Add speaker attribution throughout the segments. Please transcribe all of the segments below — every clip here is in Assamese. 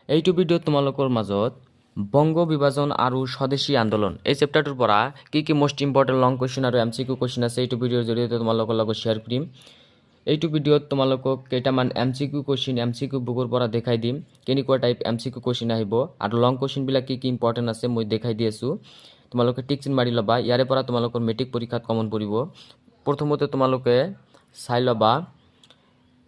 Speaker 1: এইটো ভিডিঅ'ত তোমালোকৰ মাজত বংগ বিভাজন আৰু স্বদেশী আন্দোলন এই চেপ্টাৰটোৰ পৰা কি মোষ্ট ইম্পৰ্টেণ্ট লং কুৱেশ্যন আৰু MCQ কুৱেশ্যন আছে এইটো ভিডিঅ'ৰ জৰিয়তে তোমালোকৰ লগত শ্বেয়াৰ কৰিম। এইটো ভিডিঅ'ত তোমালোকক কেইটামান MCQ কুৱেশ্যন MCQ বুকৰ পৰা দেখাই দিম, কেনেকুৱা টাইপ MCQ কুৱেশ্যন আহিব আৰু লং কুৱেশ্যনবিলাক কি ইম্পৰ্টেণ্ট আছে মই দেখাই দি আছোঁ। তোমালোকে টিক চিন মাৰি ল'বা, ইয়াৰে পৰা তোমালোকৰ মেট্ৰিক পৰীক্ষাত কমন পৰিব। প্ৰথমতে তোমালোকে চাই ল'বা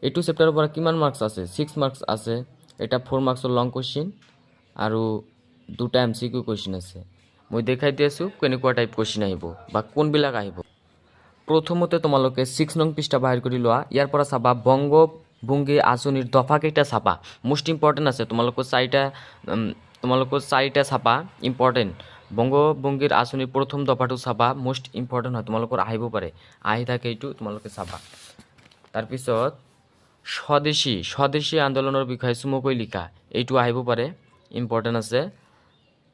Speaker 1: এইটো চেপ্টাৰৰ পৰা কিমান মাৰ্কছ আছে। 6 মাৰ্কছ আছে। এটা 4 মাৰ্কছৰ লং কুৱেশ্যন আৰু দুটা MCQ কুৱেশ্যন আছে। মই দেখাই দি আছোঁ কেনেকুৱা টাইপ কুৱেশ্যন আহিব বা কোনবিলাক আহিব। প্ৰথমতে তোমালোকে 6 নং পৃষ্ঠা বাহিৰ কৰি লোৱা, ইয়াৰ পৰা চাবা বংগ ভংগী আঁচনিৰ দফা কেইটা চাবা, মোষ্ট ইম্পৰ্টেণ্ট আছে। তোমালোকৰ চাৰিটা চাবা ইম্পৰ্টেণ্ট। বংগ ভংগীৰ আঁচনিৰ প্ৰথম দফাটো চাবা, মোষ্ট ইম্পৰ্টেণ্ট হয়, তোমালোকৰ আহিব পাৰে, আহি থাকে এইটো তোমালোকে চাবা। তাৰপিছত স্বদেশী আন্দোলনৰ বিষয়ে চমুকৈ লিখা, এইটো আহিব পাৰে, ইম্পৰ্টেণ্ট আছে।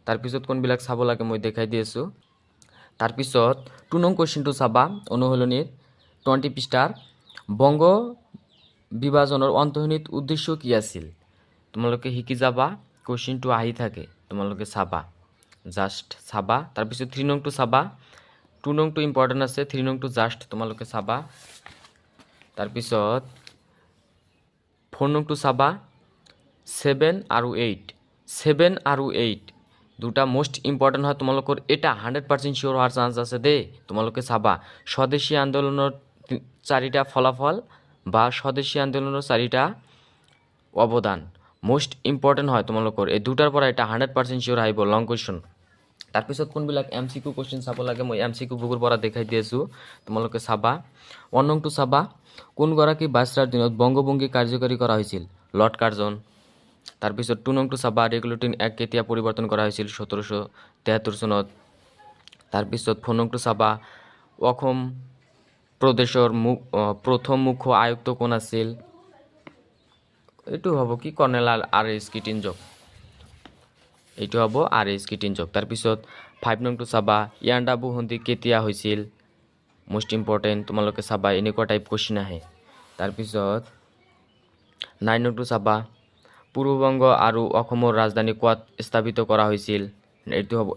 Speaker 1: তাৰপিছত কোনবিলাক চাব লাগে মই দেখাই দি আছোঁ। তাৰপিছত 2 নং কুৱেশ্যনটো চাবা অনুশীলনীৰ 20 পৃষ্ঠাৰ, বংগ বিভাজনৰ অন্তৰ্নিহিত উদ্দেশ্য কি আছিল। তোমালোকে শিকি যাবা, কুৱেশ্যনটো আহি থাকে, তোমালোকে চাবা, জাষ্ট চাবা। তাৰপিছত 3 নংটো চাবা, 2 নংটো ইম্পৰ্টেণ্ট আছে, 3 নংটো জাষ্ট তোমালোকে চাবা। তাৰপিছত 4 নংটো চাবা, 7 আৰু 8 দুটা মোষ্ট ইম্পৰ্টেণ্ট হয়। তোমালোকৰ এটা 100% চিয়'ৰ হোৱাৰ চান্স আছে দেই, তোমালোকে চাবা। স্বদেশী আন্দোলনৰ 4টা ফলাফল বা স্বদেশী আন্দোলনৰ 4টা অৱদান মোষ্ট ইম্পৰ্টেণ্ট হয়। তোমালোকৰ এই দুটাৰ পৰা এটা 100% চিয়'ৰ আহিব লং কুৱেশ্যন। তাৰপিছত কোনবিলাক MCQ কুৱেশ্যন চাব লাগে মই MCQ বুকৰ পৰা দেখাই দি আছোঁ, তোমালোকে চাবা। 1 নংটো চাবা, কোনগৰাকী ভাইচৰায়ৰ দিনত বংগভংগী কাৰ্যকৰী কৰা হৈছিল, লৰ্ড কাৰ্জন। তাৰপিছত 2 নংটো চাবা, ৰেগুলেটিং এক্ট কেতিয়া পৰিৱৰ্তন কৰা হৈছিল, 1773 চনত। তাৰপিছত 4 নংটো চাবা, অসম প্ৰদেশৰ প্ৰথম মুখ্য আয়ুক্ত কোন আছিল, এইটো হ'ব কি কৰ্ণেল R.S. কিটিনজক, এইটো হ'ব R.S. কিটিনজক। তাৰপিছত 5 নংটো চাবা, ইয়াণ্ডাবু সন্ধি কেতিয়া হৈছিল, মোষ্ট ইম্পৰ্টেণ্ট, তোমালোকে চাবা, এনেকুৱা টাইপ কুৱেশ্যন আহে। তাৰপিছত 9 নংটো চাবা, পূৰ্ববংগ আৰু অসমৰ ৰাজধানী ক'ত স্থাপিত কৰা হৈছিল,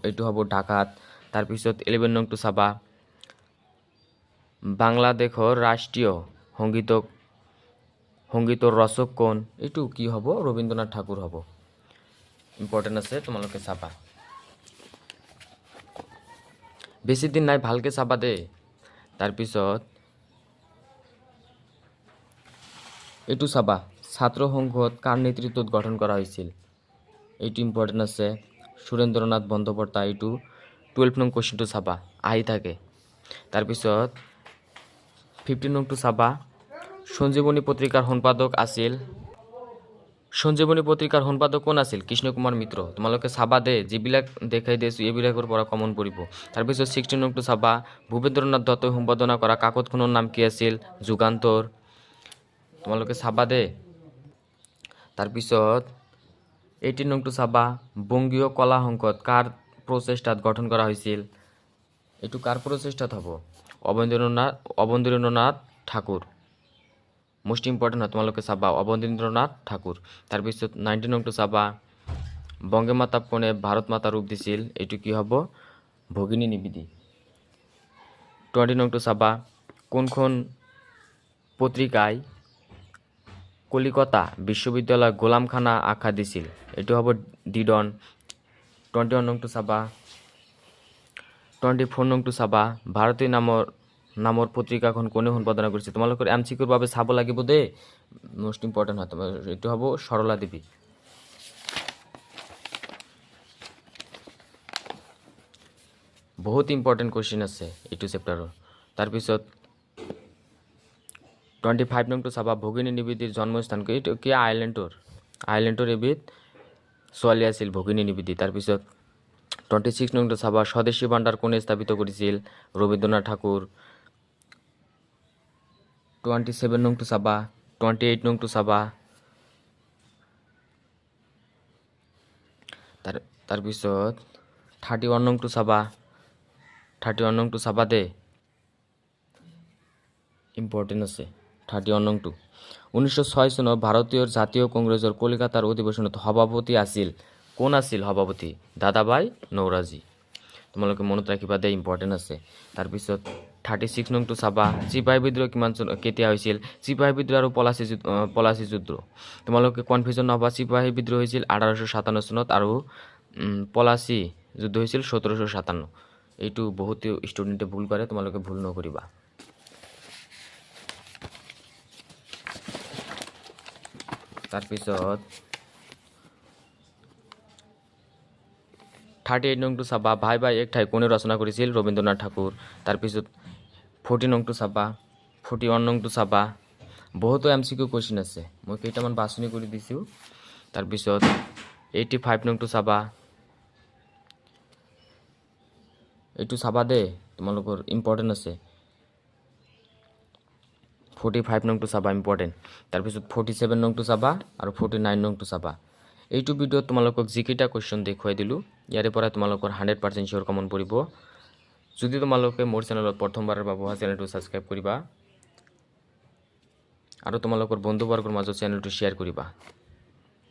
Speaker 1: এইটো হ'ব ঢাকাত। তাৰপিছত 11 নংটো চাবা, বাংলাদেশৰ ৰাষ্ট্ৰীয় সংগীতৰ ৰচক কোন, এইটো কি হ'ব, ৰবীন্দ্ৰনাথ ঠাকুৰ হ'ব, ইম্পৰ্টেণ্ট আছে, তোমালোকে চাবা। বেছি দিন নাই, ভালকৈ চাবা দেই। তাৰপিছত এইটো চাবা, ছাত্ৰ সংসদ কাৰ নেতৃত্বত গঠন কৰা হৈছিল, এইটো ইম্পৰ্টেণ্ট আছে, সুৰেন্দ্ৰনাথ বন্দ্যোপাধ্যায়। এইটো 12 নং কুৱেশ্যনটো চাবা, আহি থাকে। তাৰপিছত 15 নংটো চাবা, সঞ্জীৱনী পত্ৰিকাৰ সম্পাদক কোন আছিল, কৃষ্ণ কুমাৰ মিত্ৰ। তোমালোকে চাবা দে, যিবিলাক দেখাই দিছোঁ এইবিলাকৰ পৰা কমন পৰিব। তাৰপিছত 16 নংটো চাবা, ভূপেন্দ্ৰনাথ দত্তই সম্পাদনা কৰা কাকতখনৰ নাম কি আছিল, যুগান্তৰ। তোমালোকে চাবা দে। তাৰপিছত 18 নংটো চাবা, বংগীয় কলা সংসদ কাৰ প্ৰচেষ্টাত গঠন কৰা হৈছিল, এইটো কাৰ প্ৰচেষ্টাত হ'ব, অবনীন্দ্ৰনাথ ঠাকুৰ, মোষ্ট ইম্পৰ্টেণ্ট হয়, তোমালোকে চাবা, অবনীন্দ্ৰনাথ ঠাকুৰ। তাৰপিছত 19 নংটো চাবা, বংগে মাতাক কোনে ভাৰত মাতা ৰূপ দিছিল, এইটো কি হ'ব, ভগিনী নিবেদিতা। 20 নংটো চাবা, কোনখন পত্ৰিকাই কলিকতা বিশ্ববিদ্যালয় গোলামখানা আখ্যা দিছিল, এইটো হ'ব দি ডন। 21 নংটো চাবা, 24 নংটো চাবা, ভাৰতী নামৰ পত্ৰিকাখন কোনে সম্পাদনা কৰিছে। তোমালোকৰ MCQৰ বাবে চাব লাগিব দেই, মোষ্ট ইম্পৰ্টেণ্ট হয়, এইটো হ'ব সৰলা দেৱী। বহুত ইম্পৰ্টেণ্ট কুৱেশ্যন আছে এইটো চেপ্টাৰৰ। তাৰপিছত 25 নংটো চাবা, ভগিনী নিবেদিতাৰ জন্মস্থান কি, এইটো কি আইলেণ্ডৰ এবিধ ছোৱালী আছিল ভগিনী নিবেদিতা। তাৰপিছত 26 নংটো চাবা, স্বদেশী ভাণ্ডাৰ কোনে স্থাপিত কৰিছিল, ৰবীন্দ্ৰনাথ ঠাকুৰ। 27 নংটো চাবা, 28 নংটো চাবা। তাৰপিছত 31 নংটো চাবা, 31 নংটো চাবা দে, ইম্পৰ্টেণ্ট আছে 31 নংটো। 1906 চনত ভাৰতীয় জাতীয় কংগ্ৰেছৰ কলিকাতাৰ অধিৱেশনত সভাপতি আছিল কোন আছিল সভাপতি দাদাবাই নৌৰাজী তোমালোকে মনত ৰাখিবা দে ইম্পৰ্টেণ্ট আছে তাৰপিছত 36 নংটো চাবা চিপাহী বিদ্ৰোহ কেতিয়া হৈছিল চিপাহী বিদ্ৰোহ আৰু পলাচী যুদ্ধ তোমালোকে কনফিউজন নহবা চিপাহী বিদ্ৰোহ হৈছিল 1857 চনত আৰু পলাচী যুদ্ধ হৈছিল 1757 এইটো বহুত ষ্টুডেণ্টে ভুল কৰে তোমালোকে ভুল নকৰিবা তাৰপিছত 38 নংটো চাবা ভাই ভাই এক ঠাই কোনে ৰচনা কৰিছিল ৰবীন্দ্ৰনাথ ঠাকুৰ তাৰপিছত 40 নংটো চাবা 41 নংটো চাবা বহুতো MCQ কুৱেশ্যন আছে মই কেইটামান বাছনি কৰি দিছো তাৰপিছত 85 নংটো চাবা এইটো চাবা দে তোমালোকৰ ইম্পৰ্টেণ্ট আছে 45 নংটো চাবা ইম্পৰ্টেণ্ট তাৰপিছত 47 নংটো চাবা আৰু 49 নংটো চাবা এইটো ভিডিঅ'ত তোমালোকক যিকেইটা কুৱেশ্যন দেখুৱাই দিলোঁ ইয়াৰে পৰা তোমালোকৰ 100% চিয়ৰ কমন পৰিব যদি তোমালোকে মোৰ চেনেলত প্ৰথমবাৰৰ বাবে চেনেলটো ছাবস্ক্ৰাইব কৰিবা আৰু তোমালোকৰ বন্ধুবৰ্গৰ মাজত চেনেলটো শ্বেয়াৰ কৰিবা